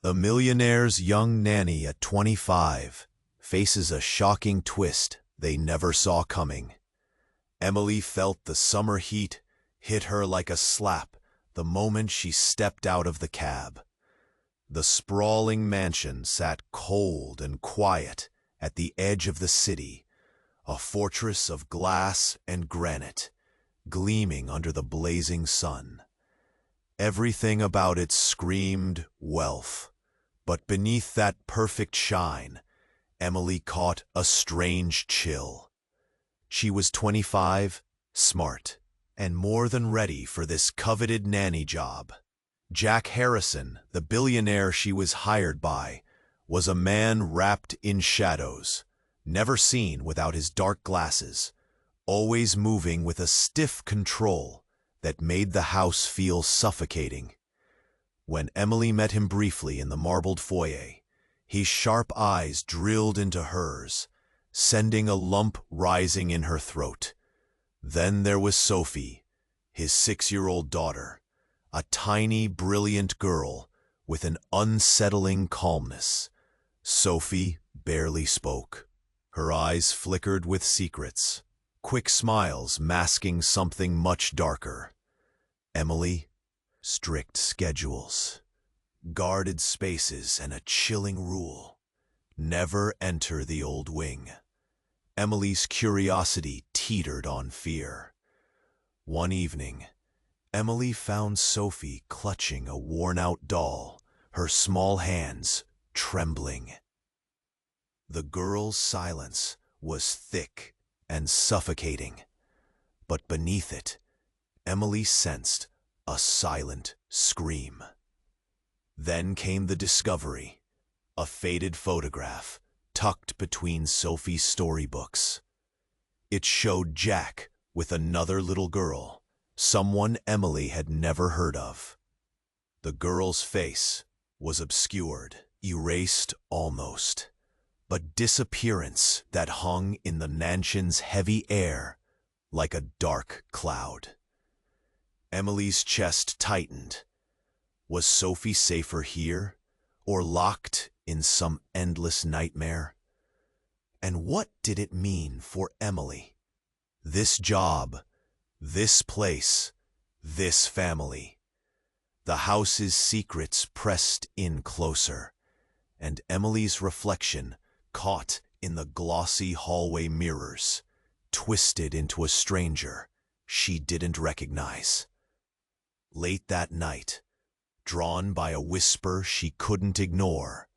A millionaire's young nanny at 25 faces a shocking twist they never saw coming. Emily felt the summer heat hit her like a slap the moment she stepped out of the cab. The sprawling mansion sat cold and quiet at the edge of the city, a fortress of glass and granite, gleaming under the blazing sun. Everything about it screamed wealth, but beneath that perfect shine, Emily caught a strange chill. She was 25, smart, and more than ready for this coveted nanny job. Jack Harrison, the billionaire she was hired by, was a man wrapped in shadows, never seen without his dark glasses, always moving with a stiff control that made the house feel suffocating. When Emily met him briefly in the marbled foyer, his sharp eyes drilled into hers, sending a lump rising in her throat. Then there was Sophie, his 6-year-old daughter, a tiny, brilliant girl with an unsettling calmness. Sophie barely spoke. Her eyes flickered with secrets, quick smiles masking something much darker. Emily, strict schedules, guarded spaces, and a chilling rule: never enter the old wing. Emily's curiosity teetered on fear. One evening, Emily found Sophie clutching a worn-out doll, her small hands trembling. The girl's silence was thick and suffocating, but beneath it, Emily sensed a silent scream. Then came the discovery: a faded photograph tucked between Sophie's storybooks. It showed Jack with another little girl, someone Emily had never heard of. The girl's face was obscured, erased almost, but disappearance that hung in the mansion's heavy air like a dark cloud. Emily's chest tightened. Was Sophie safer here, or locked in some endless nightmare? And what did it mean for Emily? This job, this place, this family. The house's secrets pressed in closer, and Emily's reflection, caught in the glossy hallway mirrors, twisted into a stranger she didn't recognize. Late that night, drawn by a whisper she couldn't ignore,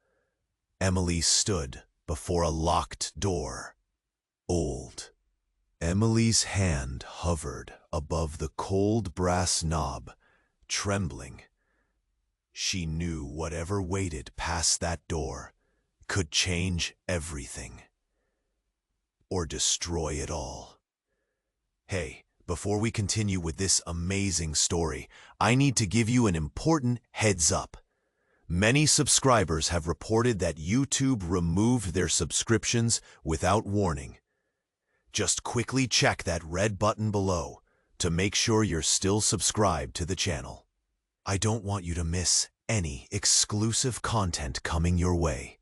Emily stood before a locked door. Old. Emily's hand hovered above the cold brass knob, trembling. She knew whatever waited past that door could change everything, or destroy it all. Hey, before we continue with this amazing story, I need to give you an important heads up. Many subscribers have reported that YouTube removed their subscriptions without warning. Just quickly check that red button below to make sure you're still subscribed to the channel. I don't want you to miss any exclusive content coming your way.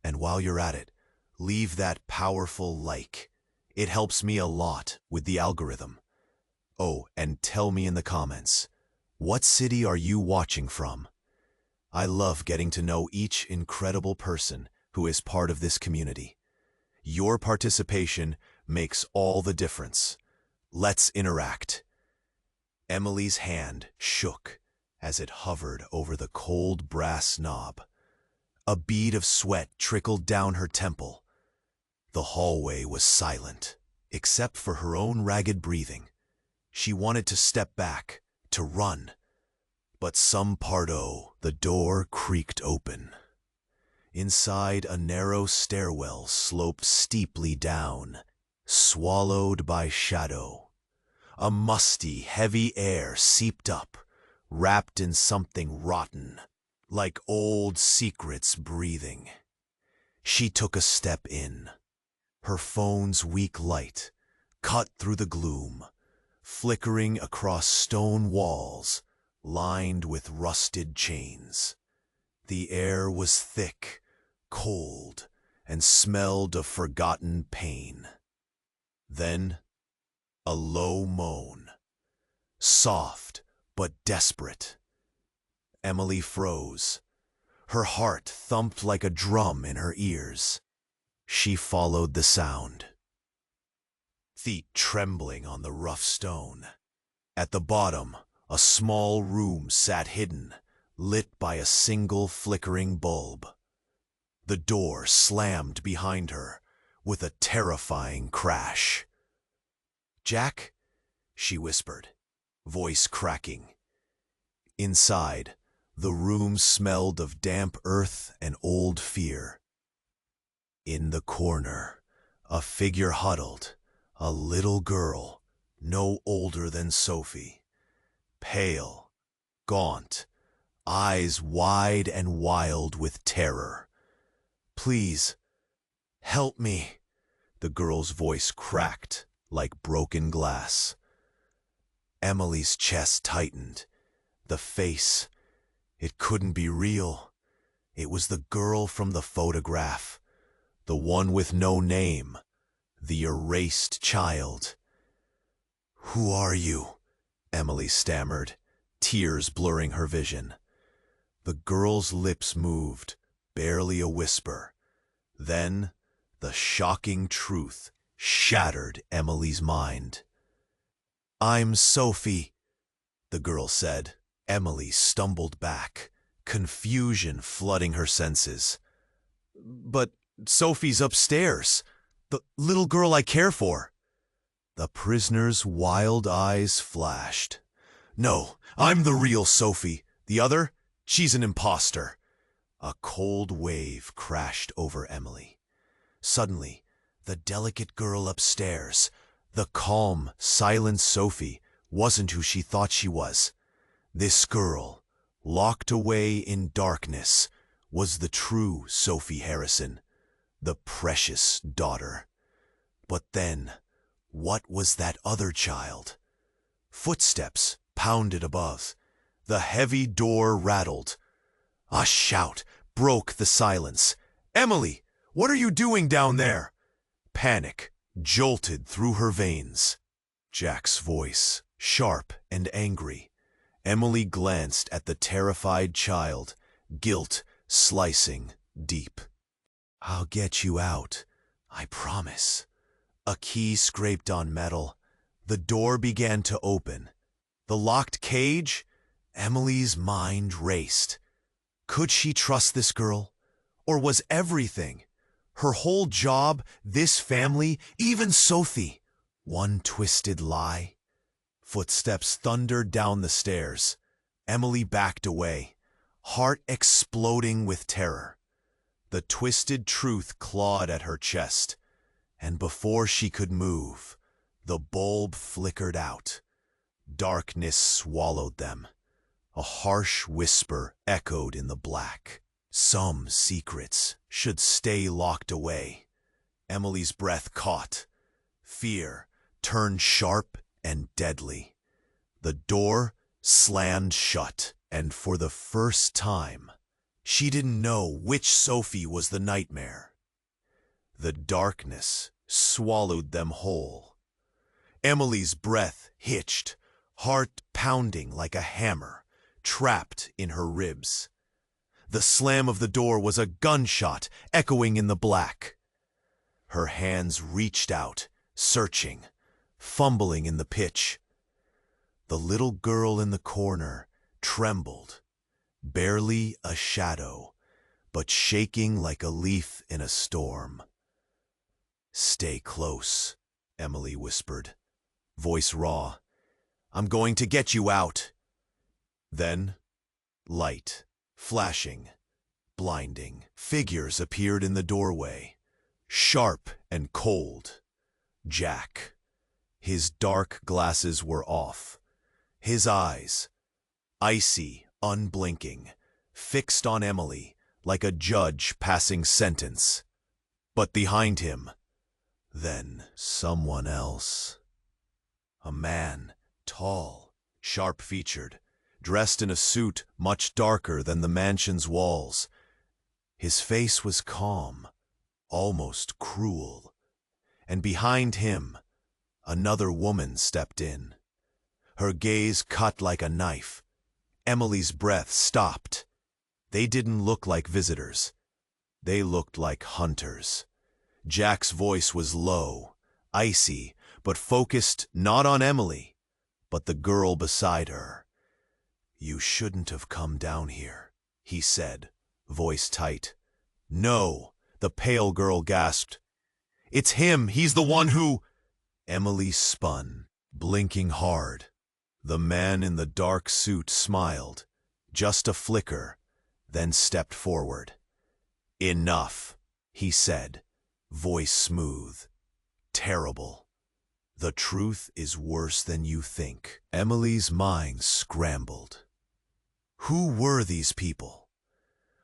And while you're at it, leave that powerful like. It helps me a lot with the algorithm. Oh, and tell me in the comments, what city are you watching from? I love getting to know each incredible person who is part of this community. Your participation makes all the difference. Let's interact. Emily's hand shook as it hovered over the cold brass knob. A bead of sweat trickled down her temple. The hallway was silent, except for her own ragged breathing. She wanted to step back, to run. But the door creaked open. Inside, a narrow stairwell sloped steeply down, swallowed by shadow. A musty, heavy air seeped up, wrapped in something rotten, like old secrets breathing. She took a step in. Her phone's weak light cut through the gloom, flickering across stone walls lined with rusted chains. The air was thick, cold, and smelled of forgotten pain. Then, a low moan, soft but desperate. Emily froze. Her heart thumped like a drum in her ears. She followed the sound, feet trembling on the rough stone. At the bottom, a small room sat hidden, lit by a single flickering bulb. The door slammed behind her with a terrifying crash. "Jack?" she whispered, voice cracking. Inside, the room smelled of damp earth and old fear. In the corner, a figure huddled, a little girl, no older than Sophie. Pale, gaunt, eyes wide and wild with terror. "Please, help me," the girl's voice cracked like broken glass. Emily's chest tightened. The face, it couldn't be real. It was the girl from the photograph, the one with no name, the erased child. "Who are you?" Emily stammered, tears blurring her vision. The girl's lips moved, barely a whisper. Then, the shocking truth shattered Emily's mind. "I'm Sophie," the girl said. Emily stumbled back, confusion flooding her senses. "But Sophie's upstairs, the little girl I care for." The prisoner's wild eyes flashed. "No, I'm the real Sophie. The other, she's an imposter." A cold wave crashed over Emily. Suddenly, the delicate girl upstairs, the calm, silent Sophie, wasn't who she thought she was. This girl, locked away in darkness, was the true Sophie Harrison, the precious daughter. But then, what was that other child? Footsteps pounded above. The heavy door rattled. A shout broke the silence. "Emily, what are you doing down there?" Panic jolted through her veins. Jack's voice, sharp and angry. Emily glanced at the terrified child, guilt slicing deep. "I'll get you out, I promise." A key scraped on metal. The door began to open. The locked cage? Emily's mind raced. Could she trust this girl? Or was everything, her whole job, this family, even Sophie, one twisted lie? Footsteps thundered down the stairs. Emily backed away, heart exploding with terror. The twisted truth clawed at her chest, and before she could move, the bulb flickered out. Darkness swallowed them. A harsh whisper echoed in the black. Some secrets should stay locked away. Emily's breath caught. Fear turned sharp and deadly. The door slammed shut, and for the first time, she didn't know which Sophie was the nightmare. The darkness swallowed them whole. Emily's breath hitched, heart pounding like a hammer, trapped in her ribs. The slam of the door was a gunshot echoing in the black. Her hands reached out, searching, fumbling in the pitch. The little girl in the corner trembled, barely a shadow, but shaking like a leaf in a storm. "Stay close," Emily whispered, voice raw. "I'm going to get you out." Then, light, flashing, blinding. Figures appeared in the doorway, sharp and cold. Jack. His dark glasses were off. His eyes, icy, unblinking, fixed on Emily like a judge passing sentence. But behind him, then someone else. A man, tall, sharp-featured, dressed in a suit much darker than the mansion's walls. His face was calm, almost cruel, and behind him, another woman stepped in. Her gaze cut like a knife. Emily's breath stopped. They didn't look like visitors. They looked like hunters. Jack's voice was low, icy, but focused not on Emily, but the girl beside her. "You shouldn't have come down here," he said, voice tight. "No," the pale girl gasped. "It's him, he's the one who—" Emily spun, blinking hard. The man in the dark suit smiled, just a flicker, then stepped forward. "Enough," he said, voice smooth. "Terrible. The truth is worse than you think." Emily's mind scrambled. Who were these people?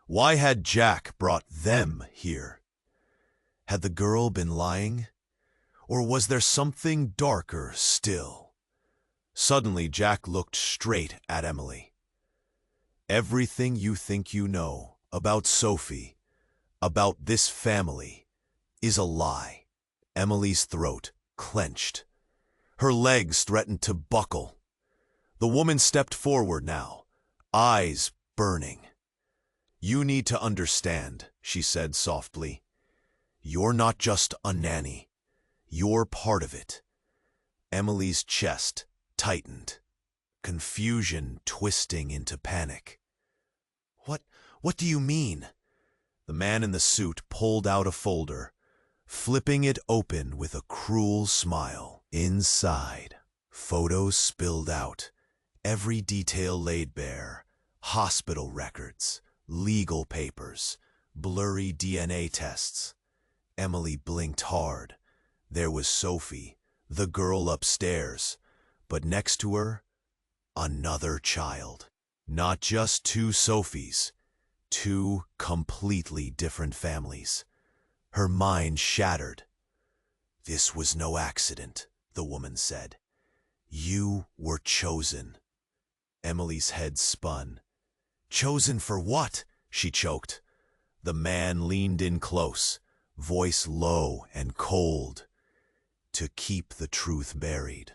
Why had Jack brought them here? Had the girl been lying? Or was there something darker still? Suddenly, Jack looked straight at Emily. "Everything you think you know about Sophie, about this family, is a lie." Emily's throat clenched. Her legs threatened to buckle. The woman stepped forward now, eyes burning. "You need to understand," she said softly. "You're not just a nanny. You're part of it." Emily's chest tightened, confusion twisting into panic. What do you mean?" The man in the suit pulled out a folder, flipping it open with a cruel smile. Inside, photos spilled out, every detail laid bare: hospital records, legal papers, blurry DNA tests. Emily blinked hard. There was Sophie, the girl upstairs, but next to her, another child. Not just two Sophies, two completely different families. Her mind shattered. "This was no accident," the woman said. "You were chosen." Emily's head spun. "Chosen for what?" she choked. The man leaned in close, voice low and cold. "To keep the truth buried."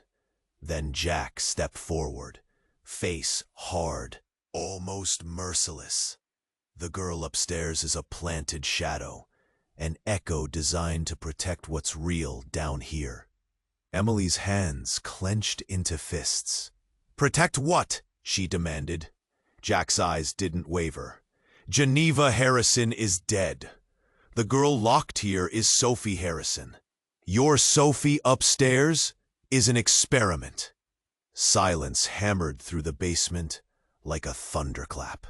Then Jack stepped forward, face hard, almost merciless. "The girl upstairs is a planted shadow, an echo designed to protect what's real down here." Emily's hands clenched into fists. "Protect what?" she demanded. Jack's eyes didn't waver. "Geneva Harrison is dead. The girl locked here is Sophie Harrison. Your Sophie upstairs is an experiment." Silence hammered through the basement like a thunderclap.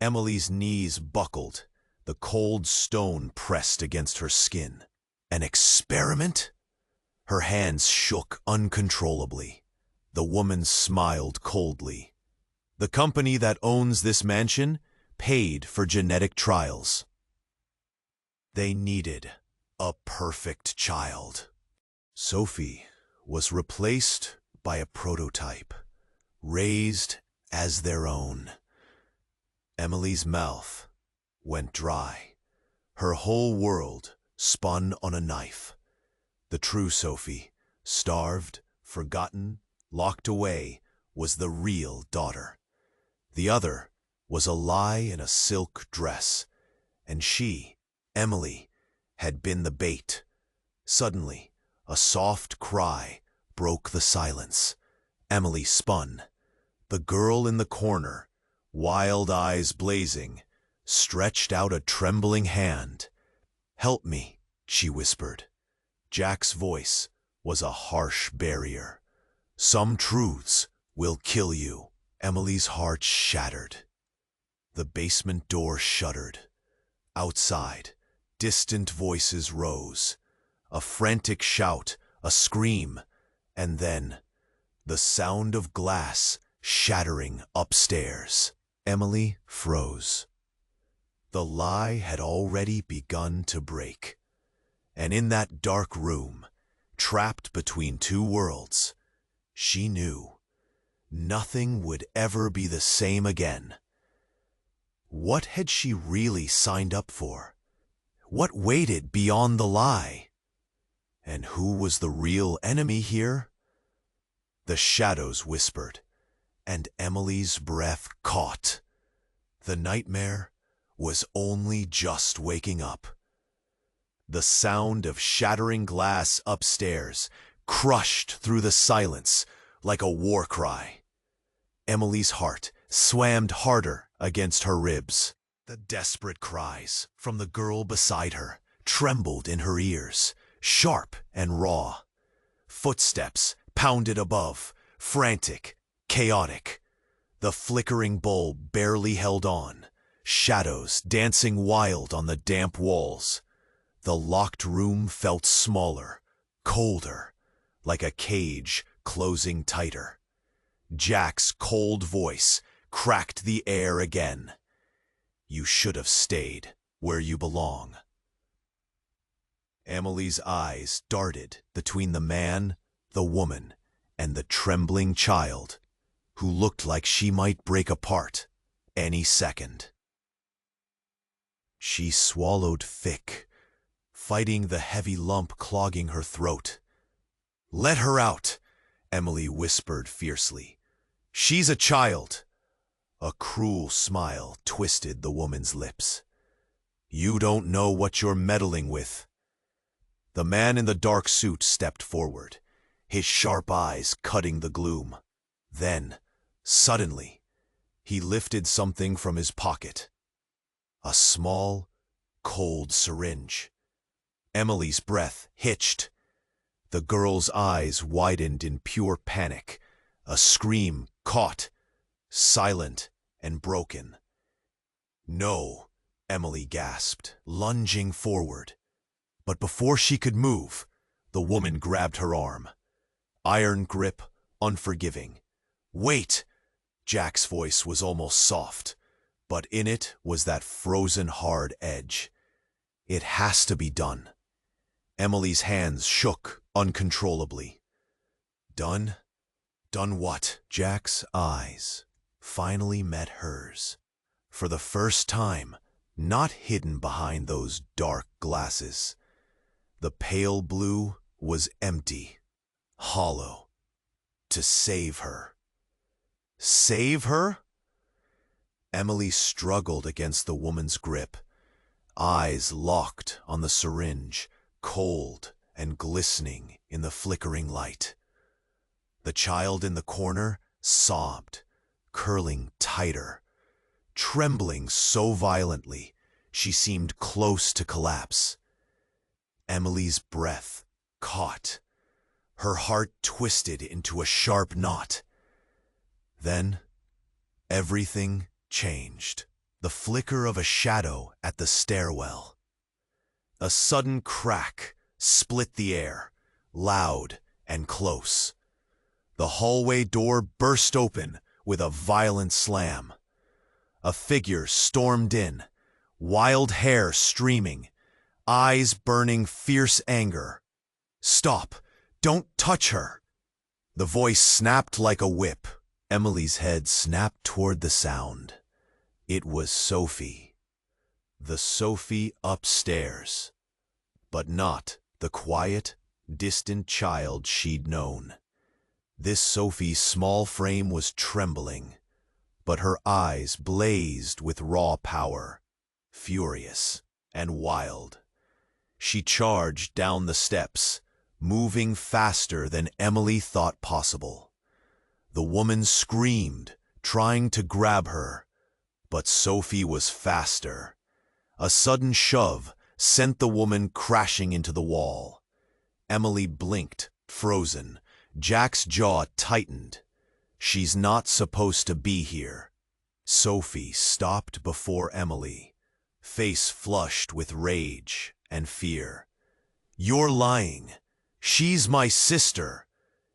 Emily's knees buckled, the cold stone pressed against her skin. An experiment? Her hands shook uncontrollably. The woman smiled coldly. "The company that owns this mansion paid for genetic trials. They needed a perfect child." Sophie was replaced by a prototype, raised as their own. Emily's mouth went dry. Her whole world spun on a knife. The true Sophie, starved, forgotten, locked away, was the real daughter. The other was a lie in a silk dress, and she, Emily, had been the bait. Suddenly, a soft cry broke the silence. Emily spun. The girl in the corner, wild eyes blazing, stretched out a trembling hand. "Help me," she whispered. Jack's voice was a harsh barrier. "Some truths will kill you." Emily's heart shattered. The basement door shuddered. Outside, distant voices rose. A frantic shout, a scream, and then the sound of glass shattering upstairs. Emily froze. The lie had already begun to break. And in that dark room, trapped between two worlds, she knew Nothing would ever be the same again. What had she really signed up for? What waited beyond the lie? And who was the real enemy here? The shadows whispered, and Emily's breath caught. The nightmare was only just waking up. The sound of shattering glass upstairs crushed through the silence like a war cry. Emily's heart swam harder against her ribs. The desperate cries from the girl beside her trembled in her ears, sharp and raw. Footsteps pounded above, frantic, chaotic. The flickering bulb barely held on, shadows dancing wild on the damp walls. The locked room felt smaller, colder, like a cage closing tighter. Jack's cold voice cracked the air again. You should have stayed where you belong. Emily's eyes darted between the man, the woman, and the trembling child, who looked like she might break apart any second. She swallowed thick, fighting the heavy lump clogging her throat. "Let her out," Emily whispered fiercely. "She's a child." A cruel smile twisted the woman's lips. "You don't know what you're meddling with." The man in the dark suit stepped forward, his sharp eyes cutting the gloom. Then, suddenly, he lifted something from his pocket. A small, cold syringe. Emily's breath hitched. The girl's eyes widened in pure panic. A scream caught, silent and broken. "No," Emily gasped, lunging forward. But before she could move, the woman grabbed her arm. Iron grip, unforgiving. "Wait!" Jack's voice was almost soft, but in it was that frozen hard edge. "It has to be done." Emily's hands shook uncontrollably. "Done? Done what?" Jack's eyes finally met hers. For the first time, not hidden behind those dark glasses. The pale blue was empty, hollow. To save her. Save her? Emily struggled against the woman's grip, eyes locked on the syringe, cold and glistening in the flickering light. The child in the corner sobbed, curling tighter, trembling so violently she seemed close to collapse. Emily's breath caught. Her heart twisted into a sharp knot. Then, everything changed. The flicker of a shadow at the stairwell. A sudden crack split the air, loud and close. The hallway door burst open with a violent slam. A figure stormed in, wild hair streaming, eyes burning fierce anger. "Stop! Don't touch her!" The voice snapped like a whip. Emily's head snapped toward the sound. It was Sophie. The Sophie upstairs. But not the quiet, distant child she'd known. This Sophie's small frame was trembling, but her eyes blazed with raw power, furious and wild. She charged down the steps, moving faster than Emily thought possible. The woman screamed, trying to grab her, but Sophie was faster. A sudden shove sent the woman crashing into the wall. Emily blinked, frozen. Jack's jaw tightened. She's not supposed to be here. Sophie stopped before Emily, face flushed with rage and fear. "You're lying. She's my sister.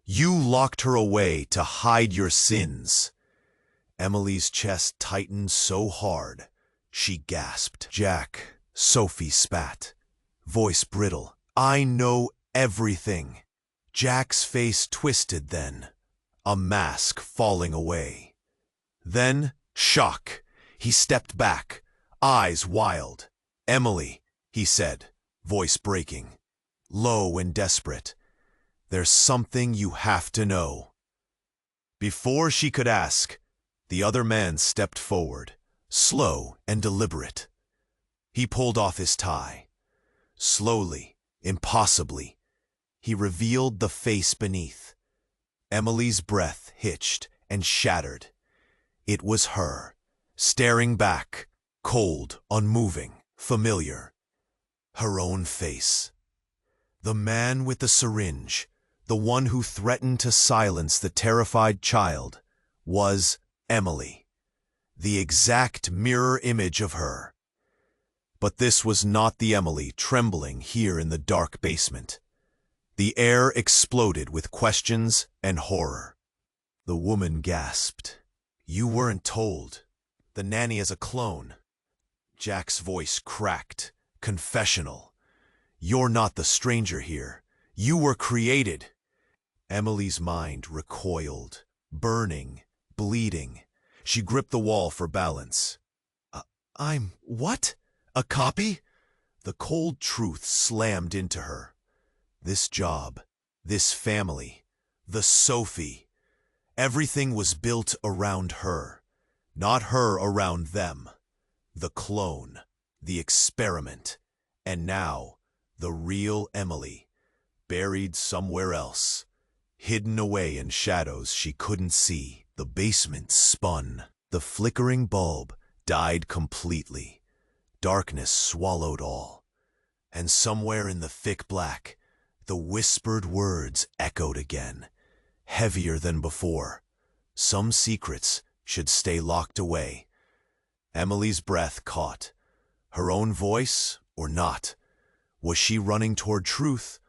You locked her away to hide your sins." Emily's chest tightened so hard, she gasped. "Jack," Sophie spat, voice brittle. "I know everything." Jack's face twisted then, a mask falling away. Then, shock. He stepped back, eyes wild. "Emily," he said, voice breaking, low and desperate. "There's something you have to know." Before she could ask, the other man stepped forward, slow and deliberate. He pulled off his tie. Slowly, impossibly, he revealed the face beneath. Emily's breath hitched and shattered. It was her, staring back, cold, unmoving, familiar. Her own face. The man with the syringe, the one who threatened to silence the terrified child, was Emily. The exact mirror image of her. But this was not the Emily trembling here in the dark basement. The air exploded with questions and horror. The woman gasped. "You weren't told. The nanny is a clone." Jack's voice cracked, confessional. "You're not the stranger here. You were created." Emily's mind recoiled, burning, bleeding. She gripped the wall for balance. I'm what? A copy?" The cold truth slammed into her. This job, this family, the Sophie, everything was built around her, not her around them. The clone, the experiment, and now the real Emily, buried somewhere else, hidden away in shadows she couldn't see. The basement spun. The flickering bulb died completely. Darkness swallowed all. And somewhere in the thick black, the whispered words echoed again, heavier than before. Some secrets should stay locked away. Emily's breath caught. Her own voice or not? Was she running toward truth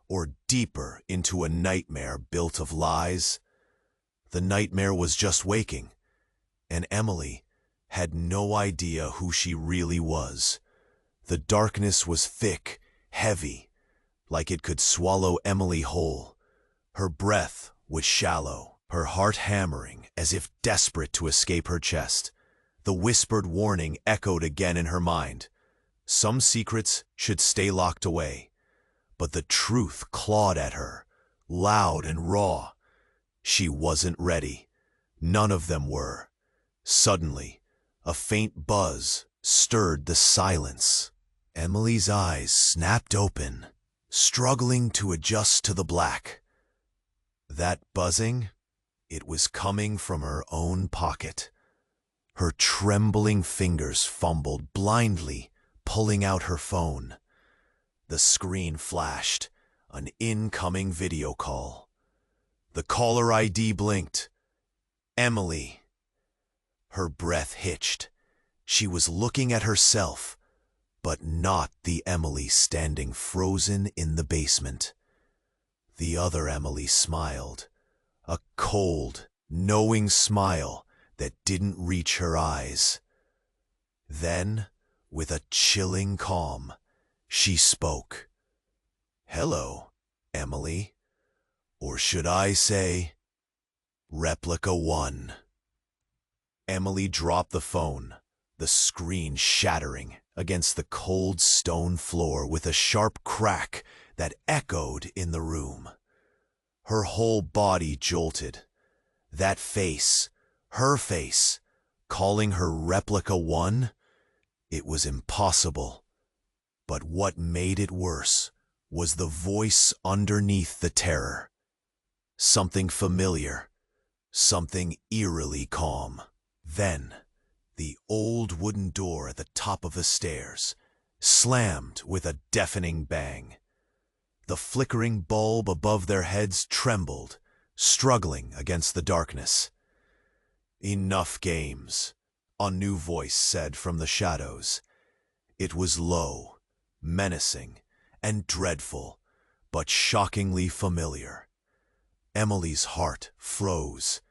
or deeper into a nightmare built of lies? The nightmare was just waking, and Emily had no idea who she really was. The darkness was thick, heavy, like it could swallow Emily whole. Her breath was shallow, her heart hammering as if desperate to escape her chest. The whispered warning echoed again in her mind. Some secrets should stay locked away. But the truth clawed at her, loud and raw. She wasn't ready. None of them were. Suddenly, a faint buzz stirred the silence. Emily's eyes snapped open, struggling to adjust to the black. That buzzing, it was coming from her own pocket. Her trembling fingers fumbled blindly, pulling out her phone. The screen flashed, an incoming video call. The caller ID blinked. Emily. Her breath hitched. She was looking at herself, but not the Emily standing frozen in the basement. The other Emily smiled, a cold, knowing smile that didn't reach her eyes. Then, with a chilling calm, she spoke. "Hello, Emily. Or should I say, Replica 1. Emily dropped the phone, the screen shattering against the cold stone floor with a sharp crack that echoed in the room. Her whole body jolted. That face, her face, calling her Replica 1? It was impossible. But what made it worse was the voice underneath the terror. Something familiar, something eerily calm. Then, the old wooden door at the top of the stairs slammed with a deafening bang. The flickering bulb above their heads trembled, struggling against the darkness. "Enough games," a new voice said from the shadows. It was low, menacing, and dreadful, but shockingly familiar. Emily's heart froze.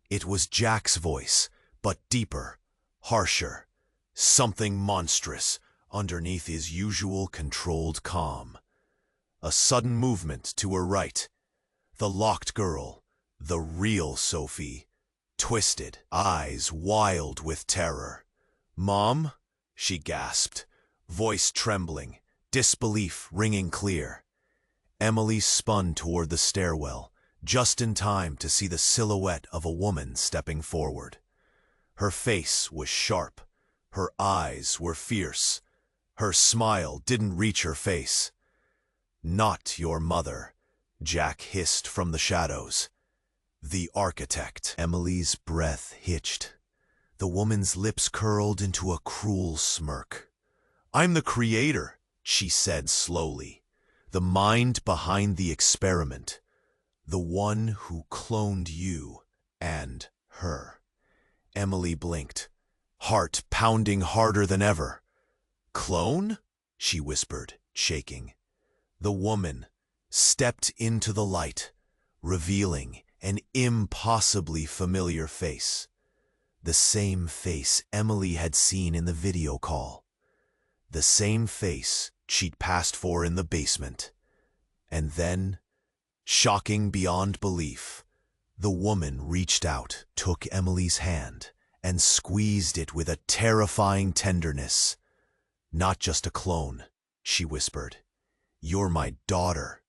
It was Jack's voice, but deeper, harsher, something monstrous underneath his usual controlled calm. A sudden movement to her right. The locked girl, The real Sophie, twisted, eyes wild with terror. "Mom?" she gasped, voice trembling, disbelief ringing clear. Emily spun toward the stairwell, just in time to see the silhouette of a woman stepping forward. Her face was sharp, her eyes were fierce, her smile didn't reach her face. "Not your mother," Jack hissed from the shadows. "The architect." Emily's breath hitched. The woman's lips curled into a cruel smirk. "I'm the creator," she said slowly. "The mind behind the experiment. The one who cloned you and her." Emily blinked, heart pounding harder than ever. "Clone?" she whispered, shaking. The woman stepped into the light, revealing an impossibly familiar face. The same face Emily had seen in the video call. The same face she'd passed for in the basement. And then, shocking beyond belief, the woman reached out, took Emily's hand, and squeezed it with a terrifying tenderness. "Not just a clone," she whispered. "You're my daughter."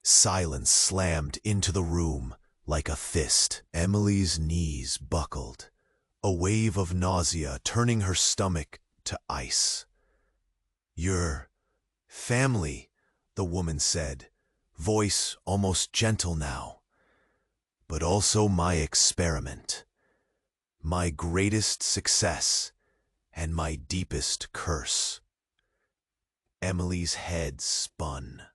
Silence slammed into the room like a fist. Emily's knees buckled, a wave of nausea turning her stomach to ice. "Your family," the woman said, voice almost gentle now. "But also my experiment. My greatest success and my deepest curse." Emily's head spun.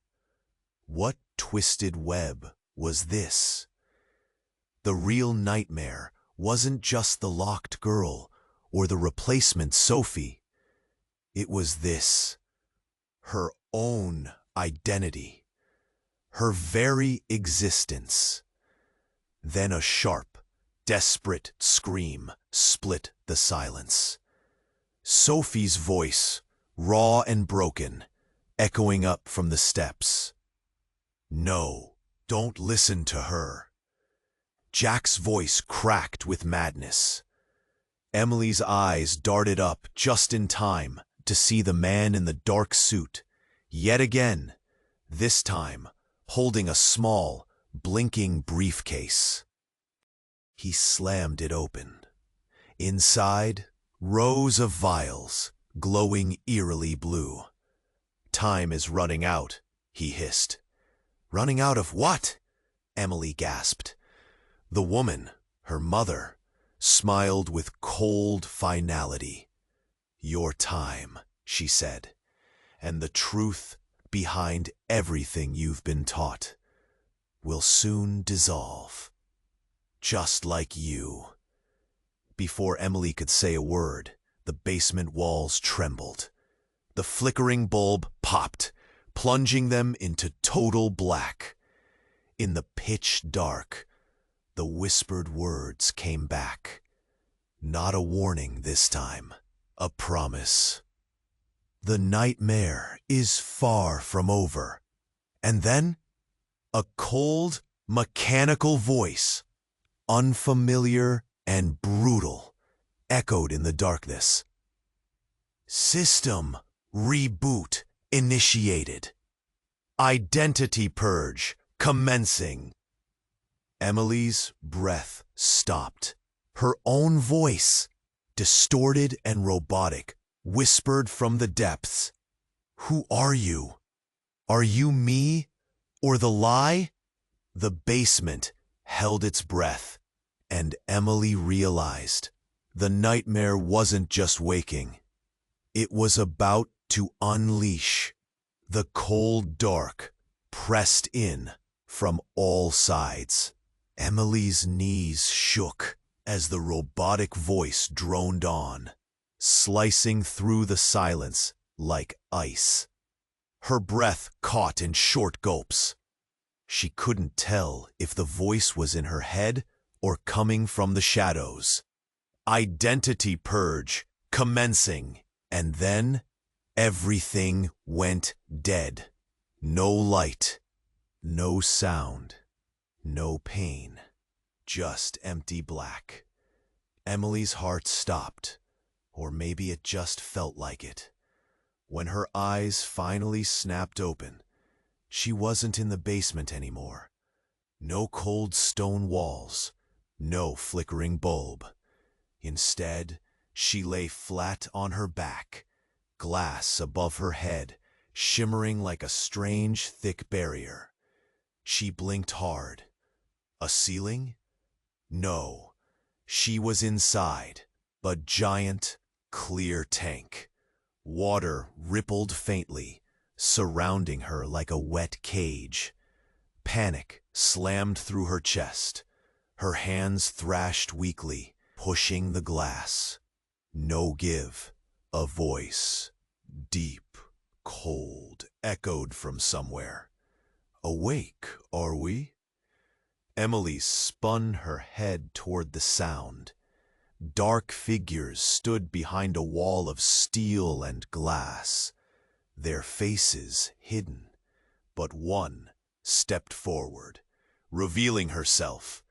What twisted web was this? The real nightmare wasn't just the locked girl or the replacement Sophie. It was this, her own identity, her very existence. Then a sharp, desperate scream split the silence. Sophie's voice, raw and broken, echoing up from the steps. "No, don't listen to her." Jack's voice cracked with madness. Emily's eyes darted up just in time to see the man in the dark suit, yet again, this time holding a small, blinking briefcase. He slammed it open. Inside, rows of vials, glowing eerily blue. "Time is running out," he hissed. "Running out of what?" Emily gasped. The woman, her mother, smiled with cold finality. "Your time," she said, "and the truth behind everything you've been taught will soon dissolve. Just like you." Before Emily could say a word, the basement walls trembled. The flickering bulb popped, plunging them into total black. In the pitch dark, the whispered words came back. Not a warning this time, a promise. "The nightmare is far from over." And then, a cold, mechanical voice, unfamiliar and brutal, echoed in the darkness. "System reboot initiated. Identity purge commencing." Emily's breath stopped. Her own voice, distorted and robotic, whispered from the depths. "Who are you? Are you me or the lie?" The basement held its breath, and Emily realized the nightmare wasn't just waking. It was about to unleash. The cold dark pressed in from all sides. Emily's knees shook as the robotic voice droned on, slicing through the silence like ice. Her breath caught in short gulps. She couldn't tell if the voice was in her head or coming from the shadows. Identity purge commencing, and then everything went dead. No light, no sound, No pain, just empty black. Emily's heart stopped, or maybe it just felt like it. When her eyes finally snapped open, she wasn't in the basement anymore. No cold stone walls, no flickering bulb. Instead, she lay flat on her back, glass above her head, shimmering like a strange, thick barrier. She blinked hard. A ceiling? No. She was inside a giant, clear tank. Water rippled faintly, surrounding her like a wet cage. Panic slammed through her chest. Her hands thrashed weakly, pushing the glass. No give. A voice, deep, cold, echoed from somewhere. "Awake, are we?" Emily spun her head toward the sound. Dark figures stood behind a wall of steel and glass, their faces hidden, but one stepped forward, revealing herself.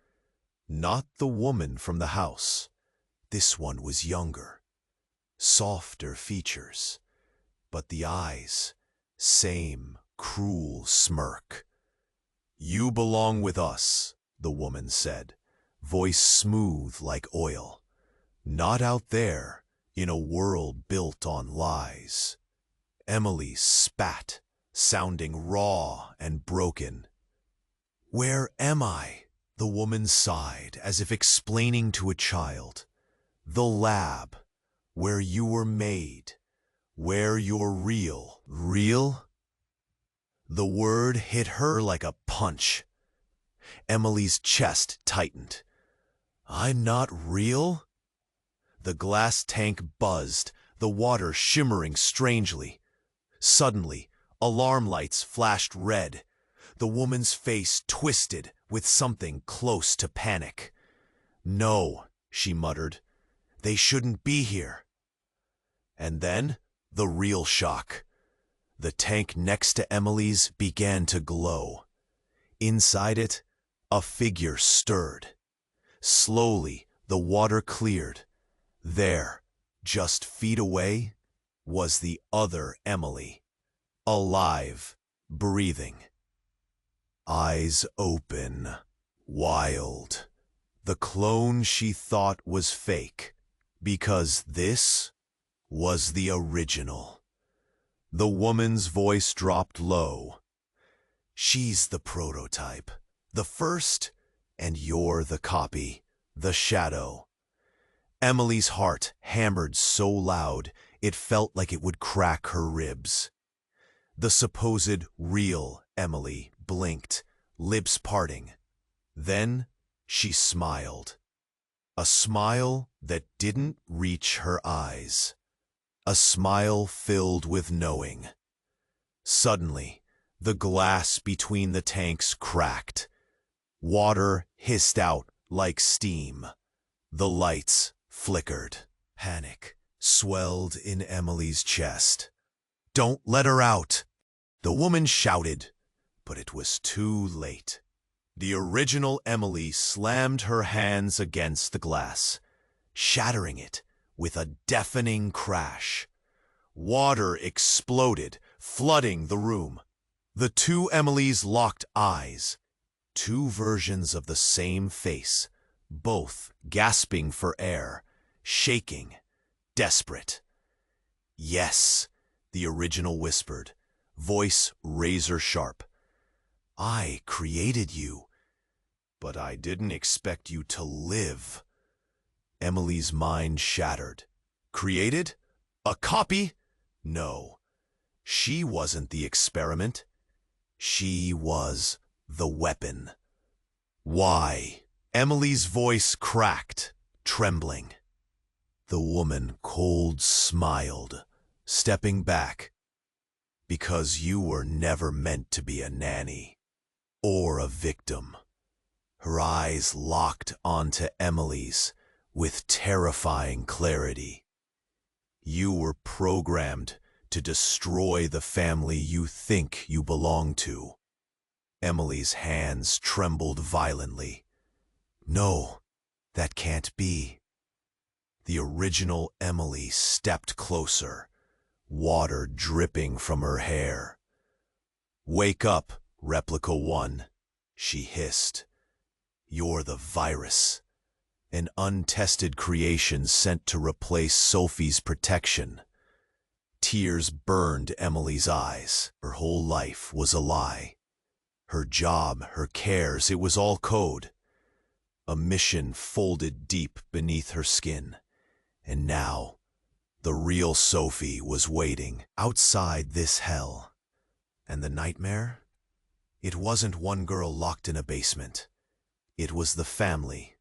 Not the woman from the house. This one was younger, softer features, but the eyes, same cruel smirk. "You belong with us," the woman said, voice smooth like oil. "Not out there, in a world built on lies." Emily spat, sounding raw and broken. "Where am I?" The woman sighed, as if explaining to a child. "The lab, where you were made, where you're real." Real? The word hit her like a punch. Emily's chest tightened. "I'm not real?" The glass tank buzzed, the water shimmering strangely. Suddenly, alarm lights flashed red. The woman's face twisted with something close to panic. "No," she muttered. "They shouldn't be here." And then, the real shock. The tank next to Emily's began to glow. Inside it, a figure stirred. Slowly, the water cleared. There, just feet away, was the other Emily. Alive, breathing. Eyes open, wild. The clone she thought was fake, because this was the original. The woman's voice dropped low. "She's the prototype, the first, and you're the copy, the shadow." Emily's heart hammered so loud it felt like it would crack her ribs. The supposed real Emily blinked, lips parting. Then she smiled. A smile that didn't reach her eyes. A smile filled with knowing. Suddenly, the glass between the tanks cracked. Water hissed out like steam. The lights flickered. Panic swelled in Emily's chest. "Don't let her out!" The woman shouted, but it was too late. The original Emily slammed her hands against the glass, shattering it with a deafening crash. Water exploded, flooding the room. The two Emilys locked eyes. Two versions of the same face, both gasping for air, shaking, desperate. "Yes," the original whispered, voice razor sharp. "I created you, but I didn't expect you to live." Emily's mind shattered. Created? A copy? No. She wasn't the experiment. She was the weapon. "Why?" Emily's voice cracked, trembling. The woman cold smiled, stepping back. "Because you were never meant to be a nanny, or a victim." Her eyes locked onto Emily's with terrifying clarity. "You were programmed to destroy the family you think you belong to." Emily's hands trembled violently. No, that can't be. The original Emily stepped closer, water dripping from her hair. "Wake up, Replica One," she hissed. "You're the virus, an untested creation sent to replace Sophie's protection." Tears burned Emily's eyes. Her whole life was a lie. Her job, her cares, it was all code. A mission folded deep beneath her skin. And now, the real Sophie was waiting outside this hell. And the nightmare? It wasn't one girl locked in a basement. It was the family,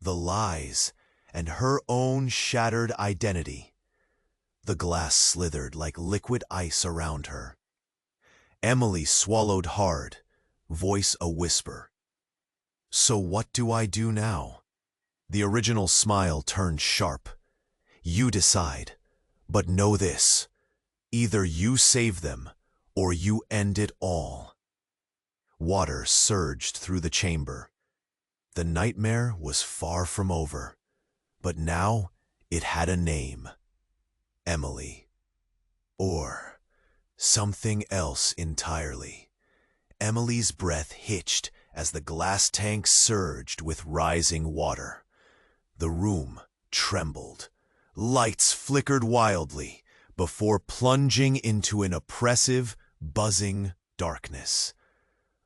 the lies, and her own shattered identity. The glass slithered like liquid ice around her. Emily swallowed hard, voice a whisper. "So what do I do now?" The original smile turned sharp. "You decide, but know this. Either you save them, or you end it all." Water surged through the chamber. The nightmare was far from over, but now it had a name. Emily. Or something else entirely. Emily's breath hitched as the glass tank surged with rising water. The room trembled. Lights flickered wildly before plunging into an oppressive, buzzing darkness.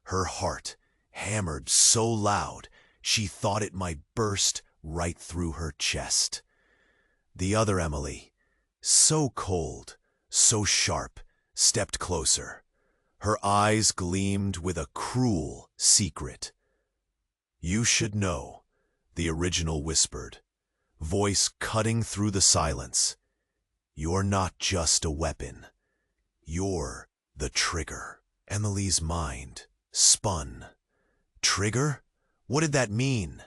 Her heart hammered so loud she thought it might burst right through her chest. The other Emily, so cold, so sharp, stepped closer. Her eyes gleamed with a cruel secret. "You should know," the original whispered, voice cutting through the silence. "You're not just a weapon. You're the trigger." Emily's mind spun. Trigger? What did that mean?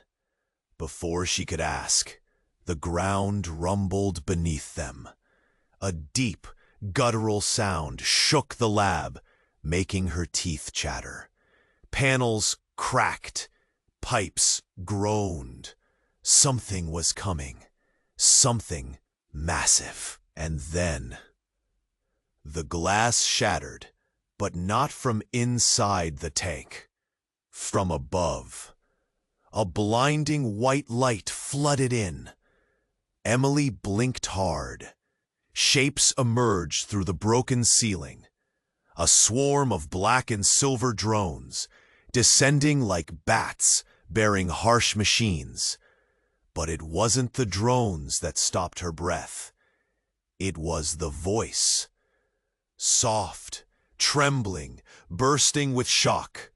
Before she could ask, the ground rumbled beneath them. A deep, guttural sound shook the lab, making her teeth chatter. Panels cracked, pipes groaned. Something was coming, something massive. And then the glass shattered, but not from inside the tank. From above, a blinding white light flooded in. Emily blinked hard. Shapes emerged through the broken ceiling. A swarm of black and silver drones, descending like bats, bearing harsh machines. But it wasn't the drones that stopped her breath. It was the voice. Soft, trembling, bursting with shock.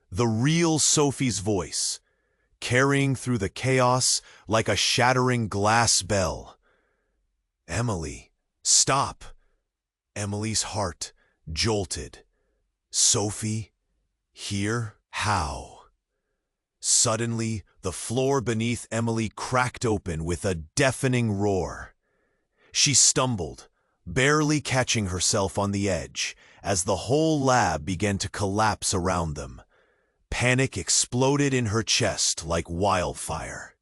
The real Sophie's voice, carrying through the chaos like a shattering glass bell. "Emily, stop!" Emily's heart jolted. "Sophie, here? How?" Suddenly, the floor beneath Emily cracked open with a deafening roar. She stumbled, barely catching herself on the edge, as the whole lab began to collapse around them. Panic exploded in her chest like wildfire.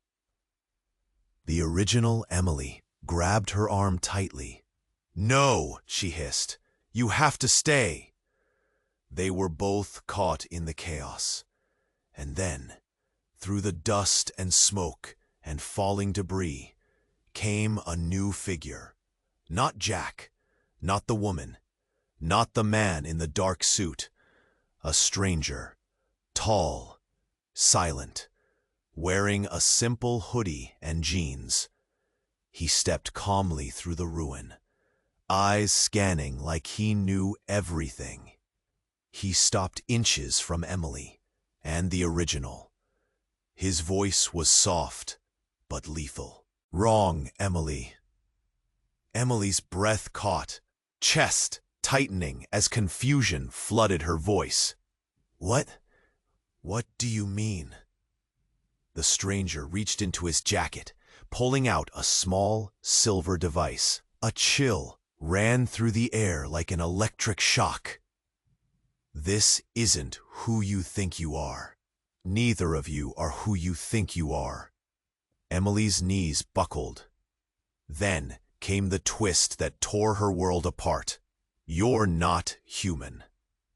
The original Emily grabbed her arm tightly. "No," she hissed. "You have to stay." They were both caught in the chaos. And then, through the dust and smoke and falling debris, came a new figure. Not Jack, not the woman, not the man in the dark suit. A stranger, tall, silent, wearing a simple hoodie and jeans. He stepped calmly through the ruin, eyes scanning like he knew everything. He stopped inches from Emily and the original. His voice was soft, but lethal. "Wrong, Emily." Emily's breath caught, chest tightening as confusion flooded her voice. "What? What do you mean?" The stranger reached into his jacket, pulling out a small silver device. A chill ran through the air like an electric shock. This isn't who you think you are. Neither of you are who you think you are. Emily's knees buckled. Then came the twist that tore her world apart. You're not human.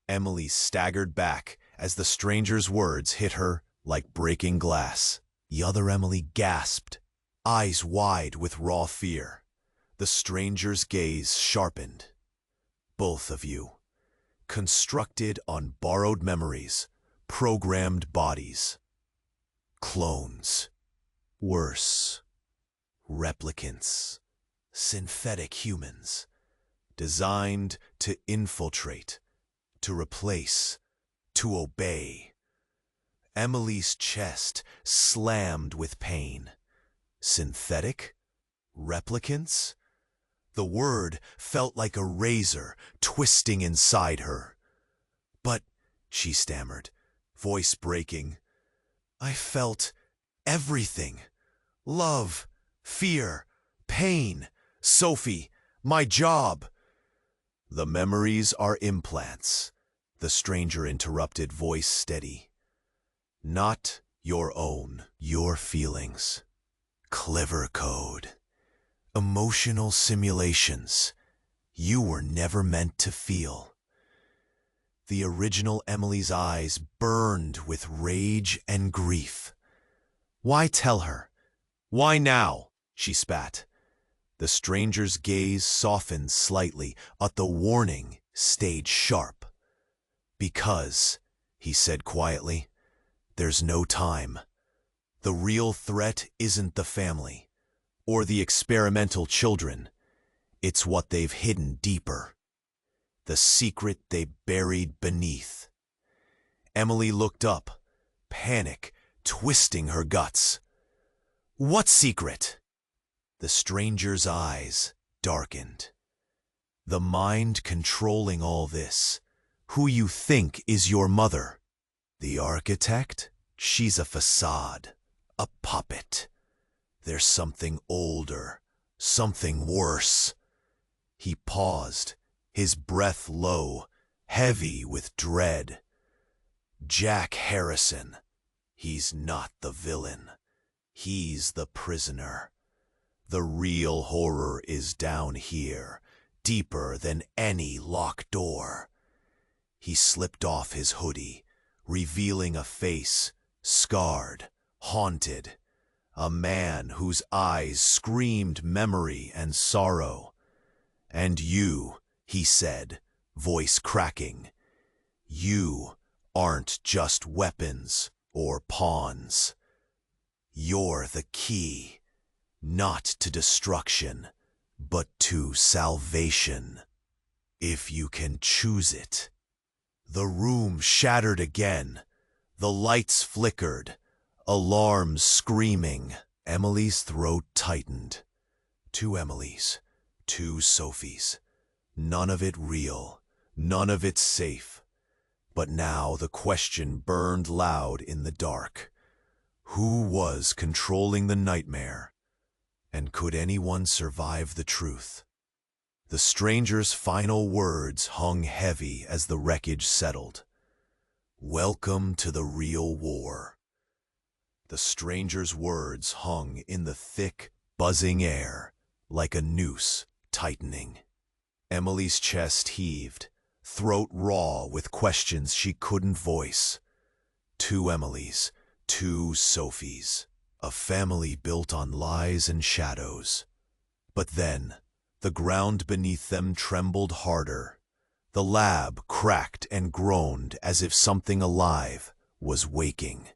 Emily staggered back as the stranger's words hit her like breaking glass. The other Emily gasped, eyes wide with raw fear. The stranger's gaze sharpened. Both of you, constructed on borrowed memories, programmed bodies. Clones. Worse. Replicants. Synthetic humans. Designed to infiltrate, to replace, to obey. Emily's chest slammed with pain. Synthetic? Replicants? The word felt like a razor twisting inside her. But, she stammered, voice breaking, I felt everything. Love, fear, pain, Sophie, my job. The memories are implants, the stranger interrupted, voice steady. Not your own, your feelings. Clever code. Emotional simulations. You were never meant to feel. The original Emily's eyes burned with rage and grief. Why tell her? Why now? She spat. The stranger's gaze softened slightly, but the warning stayed sharp. Because, he said quietly, there's no time. The real threat isn't the family, or the experimental children. It's what they've hidden deeper. The secret they buried beneath. Emily looked up, panic twisting her guts. What secret? The stranger's eyes darkened. The mind controlling all this. Who you think is your mother. The architect? She's a facade, a puppet. There's something older, something worse. He paused, his breath low, heavy with dread. Jack Harrison. He's not the villain. He's the prisoner. The real horror is down here, deeper than any locked door. He slipped off his hoodie, revealing a face, scarred, haunted. A man whose eyes screamed memory and sorrow. And you, he said, voice cracking, you aren't just weapons or pawns. You're the key, not to destruction, but to salvation, if you can choose it. The room shattered again. The lights flickered, alarms screaming. Emily's throat tightened. 2 Emilys, 2 Sophies. None of it real, none of it safe. But now the question burned loud in the dark. Who was controlling the nightmare? And could anyone survive the truth? The stranger's final words hung heavy as the wreckage settled. Welcome to the real war. The stranger's words hung in the thick, buzzing air, like a noose tightening. Emily's chest heaved, throat raw with questions she couldn't voice. 2 Emilys, 2 Sophies, a family built on lies and shadows. But then, the ground beneath them trembled harder. The lab cracked and groaned as if something alive was waking.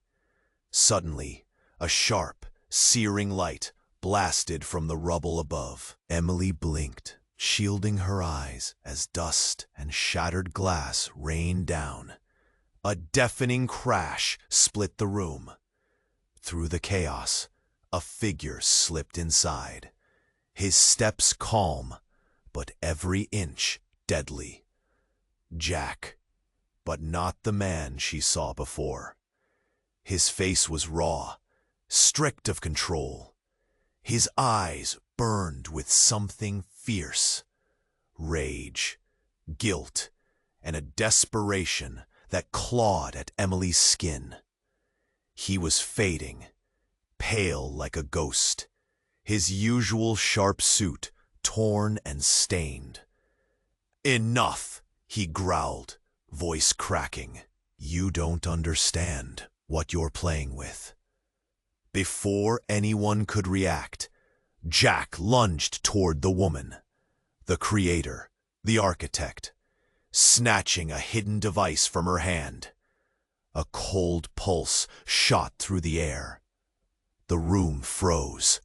Suddenly, a sharp, searing light blasted from the rubble above. Emily blinked, shielding her eyes as dust and shattered glass rained down. A deafening crash split the room. Through the chaos, a figure slipped inside. His steps calm, but every inch deadly. Jack, but not the man she saw before. His face was raw, strict of control. His eyes burned with something fierce. Rage, guilt, and a desperation that clawed at Emily's skin. He was fading, pale like a ghost, his usual sharp suit torn and stained. "Enough," he growled, voice cracking. "You don't understand what you're playing with." Before anyone could react, Jack lunged toward the woman, the creator, the architect, snatching a hidden device from her hand. A cold pulse shot through the air. The room froze.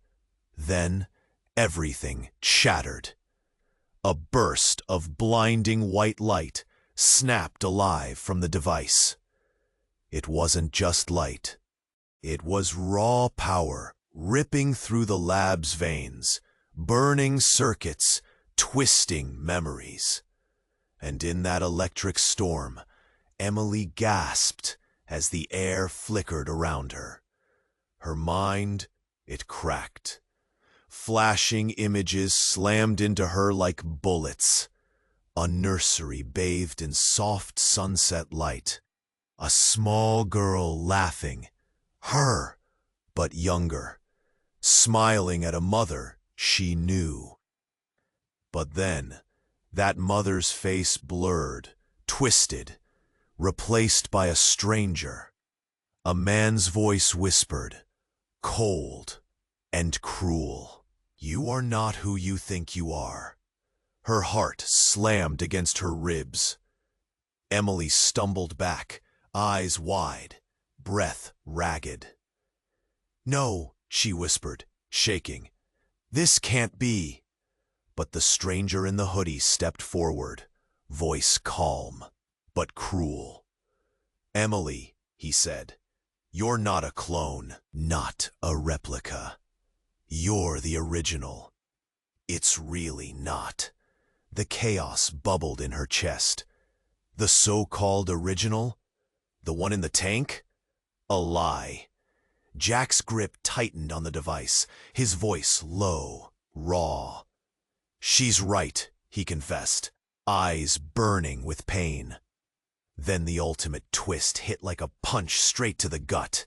Then everything shattered. A burst of blinding white light snapped alive from the device. It wasn't just light. It was raw power ripping through the lab's veins, burning circuits, twisting memories. And in that electric storm, Emily gasped as the air flickered around her. Her mind, it cracked. Flashing images slammed into her like bullets. A nursery bathed in soft sunset light. A small girl laughing. Her, but younger. Smiling at a mother she knew. But then, that mother's face blurred, twisted, replaced by a stranger. A man's voice whispered, cold and cruel. "You are not who you think you are." Her heart slammed against her ribs. Emily stumbled back, eyes wide, breath ragged. "No," she whispered, shaking. "This can't be." But the stranger in the hoodie stepped forward, voice calm, but cruel. "Emily," he said, "you're not a clone, not a replica. You're the original." "It's really not." The chaos bubbled in her chest. The so-called original? The one in the tank? A lie. Jack's grip tightened on the device, his voice low, raw. "She's right," he confessed, eyes burning with pain. Then the ultimate twist hit like a punch straight to the gut.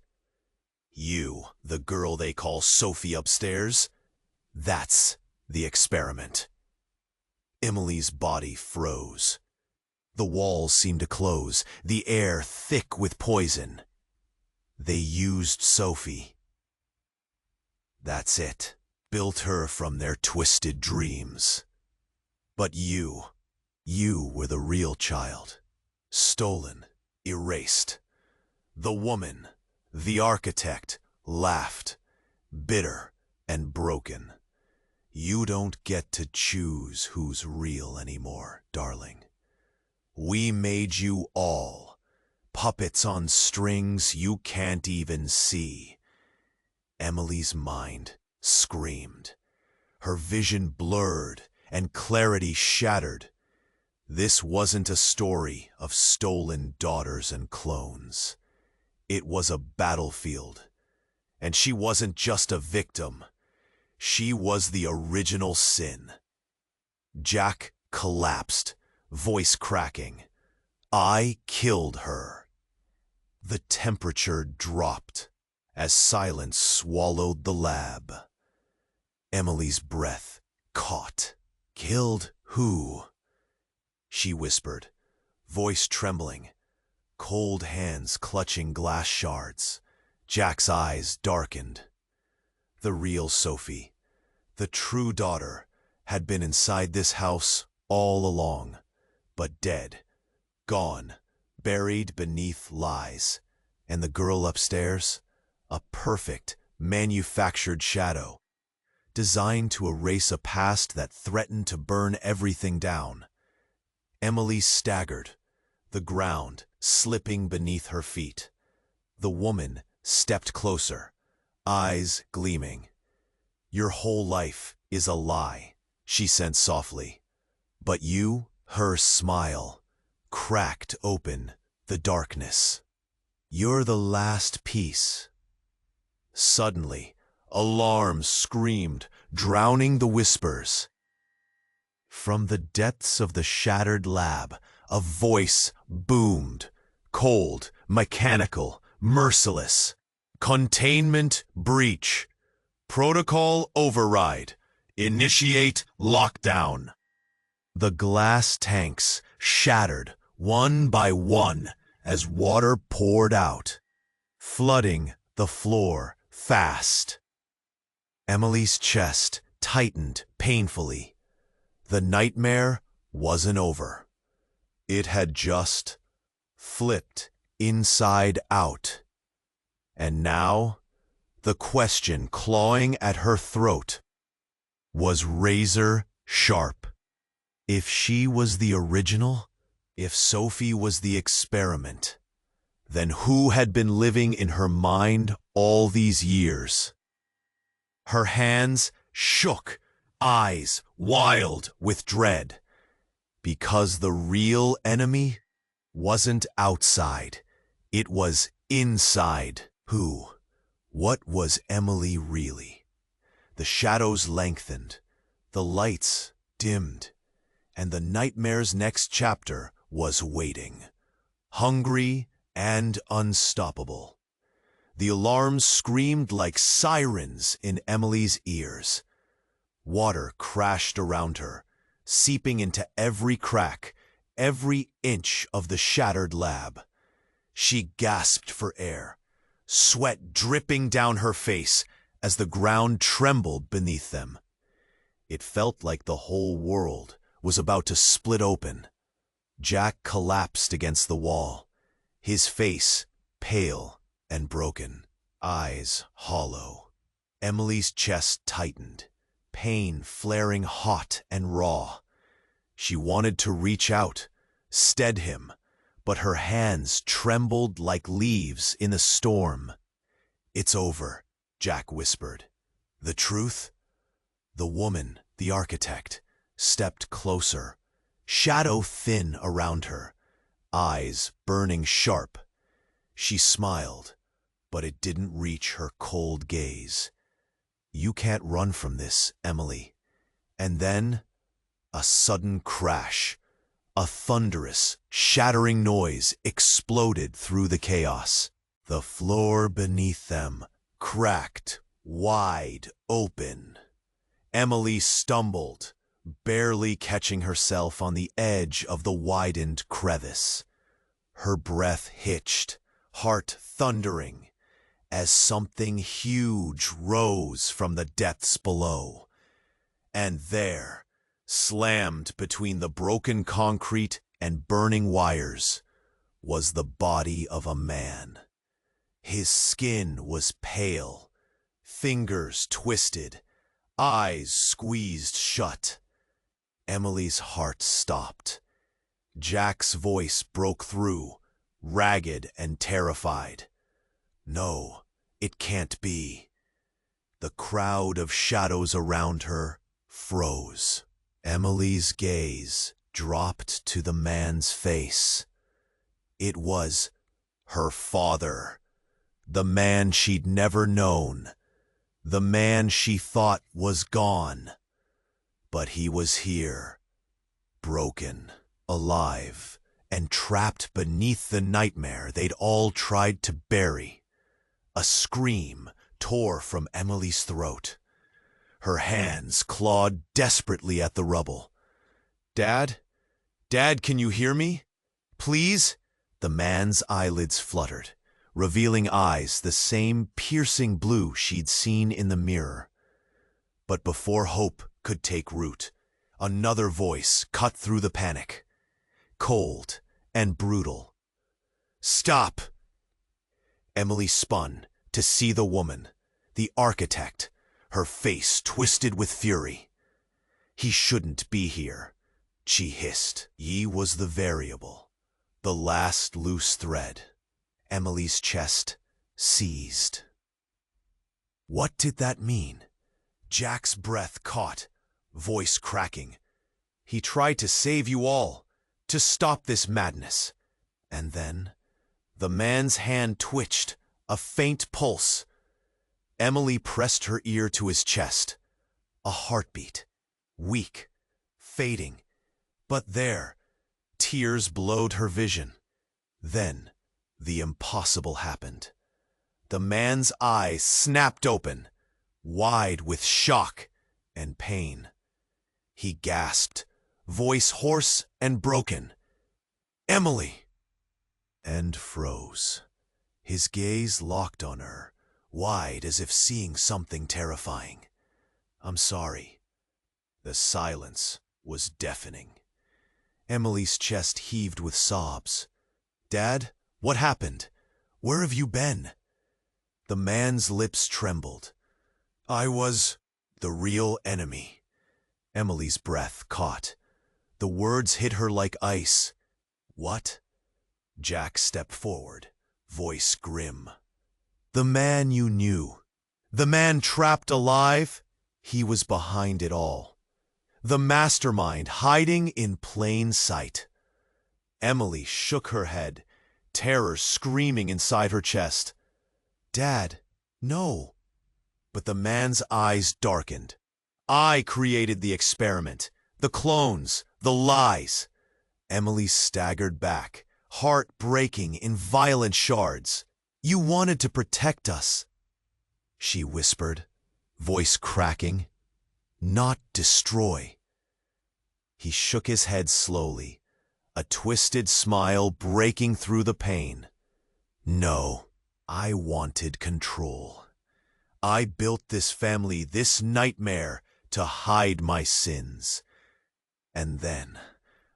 "You, the girl they call Sophie upstairs? That's the experiment." Emily's body froze. The walls seemed to close, the air thick with poison. They used Sophie. That's it. Built her from their twisted dreams. But you were the real child. Stolen, erased. The woman, the architect, laughed, bitter and broken. You don't get to choose who's real anymore, darling. We made you all. Puppets on strings you can't even see. Emily's mind screamed. Her vision blurred and clarity shattered. This wasn't a story of stolen daughters and clones. It was a battlefield. And she wasn't just a victim. She was the original sin. Jack collapsed, voice cracking. "I killed her." The temperature dropped as silence swallowed the lab. Emily's breath caught. "Killed who?" she whispered, voice trembling, cold hands clutching glass shards. Jack's eyes darkened. The real Sophie, the true daughter, had been inside this house all along, but dead, gone, buried beneath lies. And the girl upstairs? A perfect, manufactured shadow, designed to erase a past that threatened to burn everything down. Emily staggered, the ground slipping beneath her feet. The woman stepped closer, eyes gleaming. "Your whole life is a lie," she said softly. But you, her smile, cracked open the darkness. "You're the last piece." Suddenly, alarm screamed, drowning the whispers. From the depths of the shattered lab, A voice boomed, cold, mechanical, merciless. Containment breach. Protocol override. Initiate lockdown. The glass tanks shattered one by one as water poured out, flooding the floor fast. Emily's chest tightened painfully. The nightmare wasn't over. It had just flipped inside out. And now, the question clawing at her throat was razor sharp. If she was the original, if Sophie was the experiment, then who had been living in her mind all these years? Her hands shook, eyes wild with dread, because the real enemy wasn't outside, it was inside. Who? What was Emily really? The shadows lengthened, the lights dimmed, and the nightmare's next chapter was waiting, hungry and unstoppable. The alarms screamed like sirens in Emily's ears. Water crashed around her, seeping into every crack, every inch of the shattered lab. She gasped for air, sweat dripping down her face as the ground trembled beneath them. It felt like the whole world was about to split open. Jack collapsed against the wall, his face pale and broken, eyes hollow. Emily's chest tightened, pain flaring hot and raw. She wanted to reach out, stead him, but her hands trembled like leaves in a storm. "It's over," Jack whispered. "The truth?" The woman, the architect, stepped closer, shadow thin around her, eyes burning sharp. She smiled, but it didn't reach her cold gaze. "You can't run from this, Emily." And then, a sudden crash. A thunderous, shattering noise exploded through the chaos. The floor beneath them cracked wide open. Emily stumbled, barely catching herself on the edge of the widened crevice. Her breath hitched, heart thundering, as something huge rose from the depths below. And there, slammed between the broken concrete and burning wires, was the body of a man. His skin was pale, fingers twisted, eyes squeezed shut. Emily's heart stopped. Jack's voice broke through, ragged and terrified. "No, it can't be." The crowd of shadows around her froze. Emily's gaze dropped to the man's face. It was her father, the man she'd never known, the man she thought was gone. But he was here, broken, alive, and trapped beneath the nightmare they'd all tried to bury. A scream tore from Emily's throat. Her hands clawed desperately at the rubble. "Dad? Dad, can you hear me? Please?" The man's eyelids fluttered, revealing eyes the same piercing blue she'd seen in the mirror. But before hope could take root, another voice cut through the panic, cold and brutal. "Stop!" Emily spun to see the woman, the architect, her face twisted with fury. "He shouldn't be here," she hissed. He was the variable, the last loose thread. Emily's chest seized. What did that mean? Jack's breath caught, voice cracking. "He tried to save you all, to stop this madness." And then, the man's hand twitched, a faint pulse. Emily pressed her ear to his chest. A heartbeat, weak, fading, but there, Tears blurred her vision. Then, the impossible happened. The man's eyes snapped open, wide with shock and pain. He gasped, voice hoarse and broken, "Emily!" and froze. His gaze locked on her, wide as if seeing something terrifying. "I'm sorry." The silence was deafening. Emily's chest heaved with sobs. "Dad, what happened? Where have you been?" The man's lips trembled. "I was the real enemy." Emily's breath caught. The words hit her like ice. "What?" Jack stepped forward, voice grim. "The man you knew. The man trapped alive. He was behind it all. The mastermind hiding in plain sight." Emily shook her head, terror screaming inside her chest. "Dad, no." But the man's eyes darkened. "I created the experiment, the clones, the lies." Emily staggered back, heart breaking in violent shards. "You wanted to protect us," she whispered, voice cracking. "Not destroy." He shook his head slowly, a twisted smile breaking through the pain. "No, I wanted control. I built this family, this nightmare, to hide my sins." And then,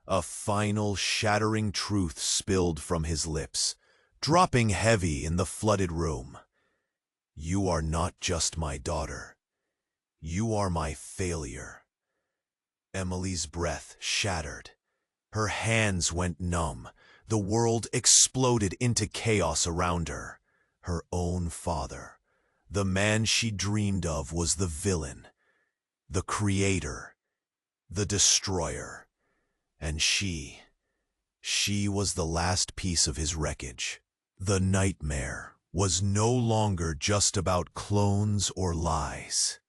a final shattering truth spilled from his lips, dropping heavy in the flooded room. "You are not just my daughter. You are my failure." Emily's breath shattered. Her hands went numb. The world exploded into chaos around her. Her own father, the man she dreamed of, was the villain, the creator, the destroyer. And she was the last piece of his wreckage. The nightmare was no longer just about clones or lies.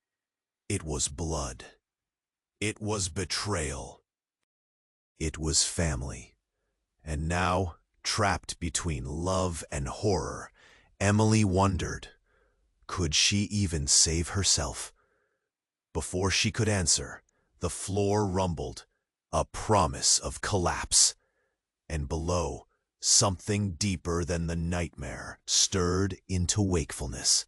It was blood. It was betrayal. It was family. And now, trapped between love and horror, Emily wondered, could she even save herself? Before she could answer, the floor rumbled, a promise of collapse. And below, something deeper than the nightmare stirred into wakefulness.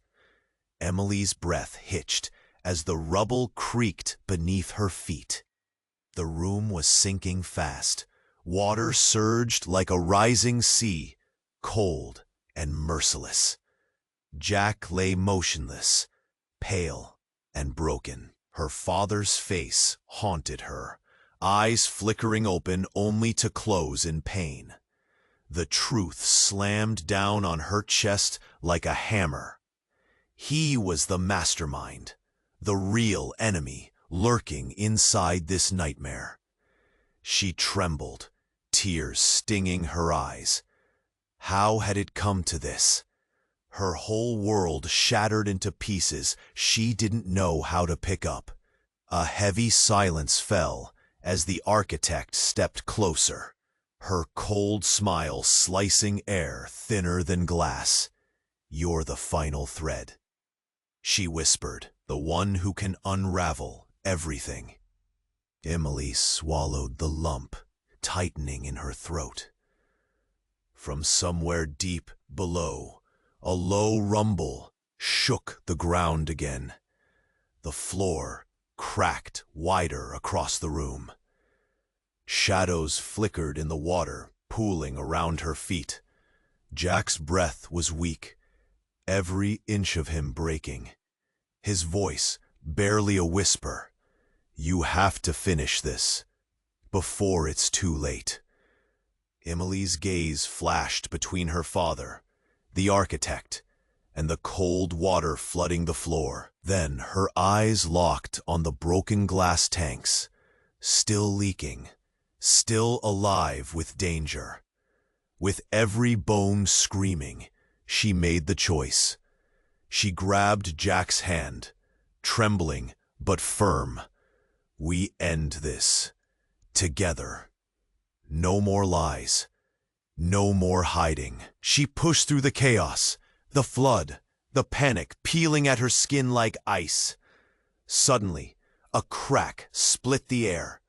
Emily's breath hitched as the rubble creaked beneath her feet. The room was sinking fast. Water surged like a rising sea, cold and merciless. Jack lay motionless, pale and broken. Her father's face haunted her, eyes flickering open only to close in pain. The truth slammed down on her chest like a hammer. He was the mastermind, the real enemy lurking inside this nightmare. She trembled, tears stinging her eyes. How had it come to this? Her whole world shattered into pieces she didn't know how to pick up. A heavy silence fell as the architect stepped closer, her cold smile slicing air thinner than glass. "You're the final thread," she whispered, "the one who can unravel everything." Emily swallowed the lump, tightening in her throat. From somewhere deep below, a low rumble shook the ground again. The floor cracked wider across the room. Shadows flickered in the water, pooling around her feet. Jack's breath was weak, every inch of him breaking. His voice barely a whisper. "You have to finish this, before it's too late." Emily's gaze flashed between her father, the architect, and the cold water flooding the floor. Then her eyes locked on the broken glass tanks, still leaking, still alive with danger. With every bone screaming, she made the choice. She grabbed Jack's hand, trembling but firm. "We end this. Together. No more lies. No more hiding. She pushed through the chaos, the flood, the panic peeling at her skin like ice. Suddenly, a crack split the air.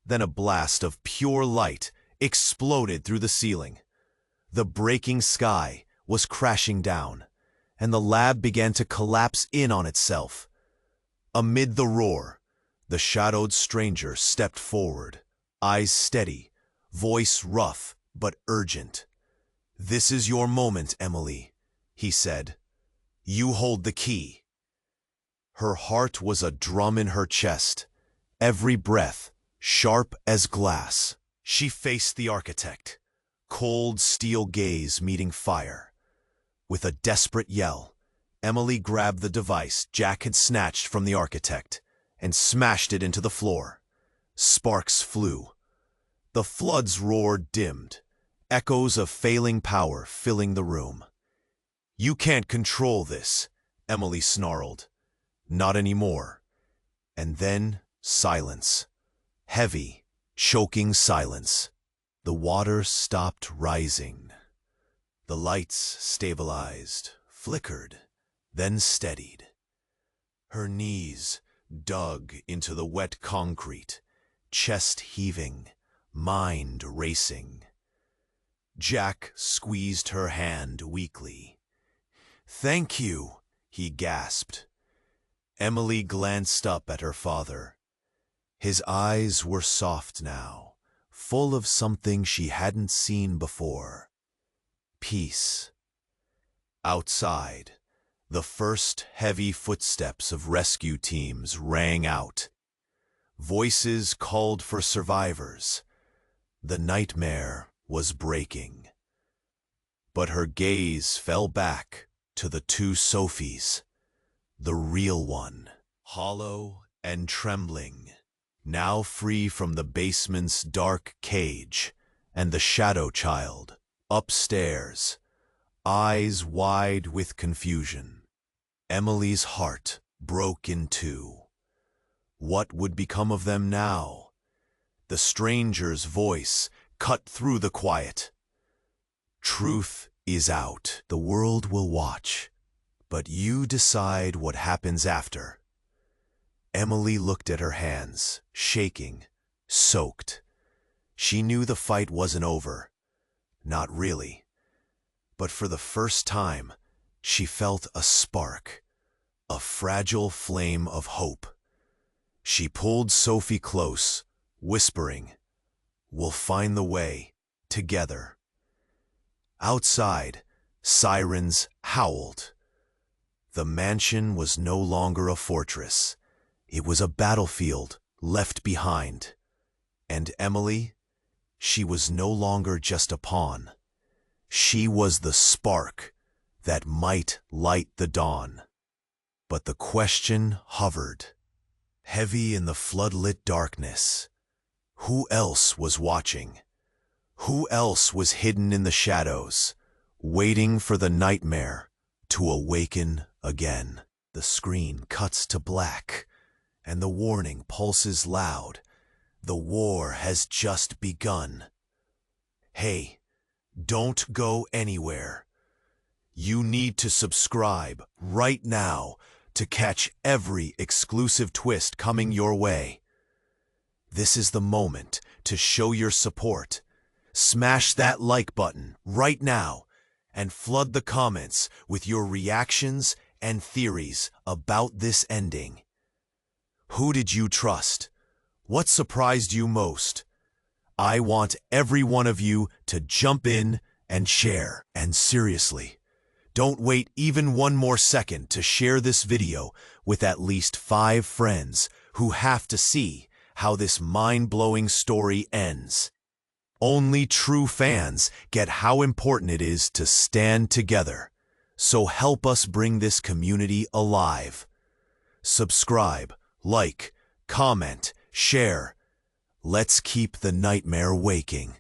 Then a blast of pure light exploded through the ceiling. The breaking sky was crashing down, and the lab began to collapse in on itself. Amid the roar, the shadowed stranger stepped forward, eyes steady, voice rough but urgent. "This is your moment, Emily," he said. "You hold the key." Her heart was a drum in her chest, every breath sharp as glass. She faced the architect, cold steel gaze meeting fire. With a desperate yell, Emily grabbed the device Jack had snatched from the architect and smashed it into the floor. Sparks flew. The flood's roar dimmed, echoes of failing power filling the room. "You can't control this," Emily snarled. "Not anymore." And then silence. Heavy, choking silence. The water stopped rising. The lights stabilized, flickered, then steadied. Her knees dug into the wet concrete, chest heaving, mind racing. Jack squeezed her hand weakly. "Thank you," he gasped. Emily glanced up at her father. His eyes were soft now, full of something she hadn't seen before. Peace. Outside, the first heavy footsteps of rescue teams rang out. Voices called for survivors. The nightmare was breaking. But her gaze fell back to the two Sophies. The real one, hollow and trembling, now free from the basement's dark cage, and the shadow child, upstairs, eyes wide with confusion. Emily's heart broke in two. What would become of them now? The stranger's voice cut through the quiet. "Truth is out. The world will watch, but you decide what happens after." Emily looked at her hands, shaking, soaked. She knew the fight wasn't over. Not really. But for the first time, she felt a spark, a fragile flame of hope. She pulled Sophie close, whispering, "We'll find the way, together." Outside, sirens howled. The mansion was no longer a fortress. It was a battlefield left behind. And Emily, she was no longer just a pawn. She was the spark that might light the dawn. But the question hovered, heavy in the floodlit darkness. Who else was watching? Who else was hidden in the shadows, waiting for the nightmare to awaken again? The screen cuts to black, and the warning pulses loud. The war has just begun. Hey, don't go anywhere. You need to subscribe right now to catch every exclusive twist coming your way. This is the moment to show your support. Smash that like button right now and flood the comments with your reactions and theories about this ending. Who did you trust? What surprised you most? I want every one of you to jump in and share. And seriously, don't wait even one more second to share this video with at least 5 friends who have to see how this mind-blowing story ends. Only true fans get how important it is to stand together. So help us bring this community alive. Subscribe, like, comment, share. Let's keep the nightmare waking.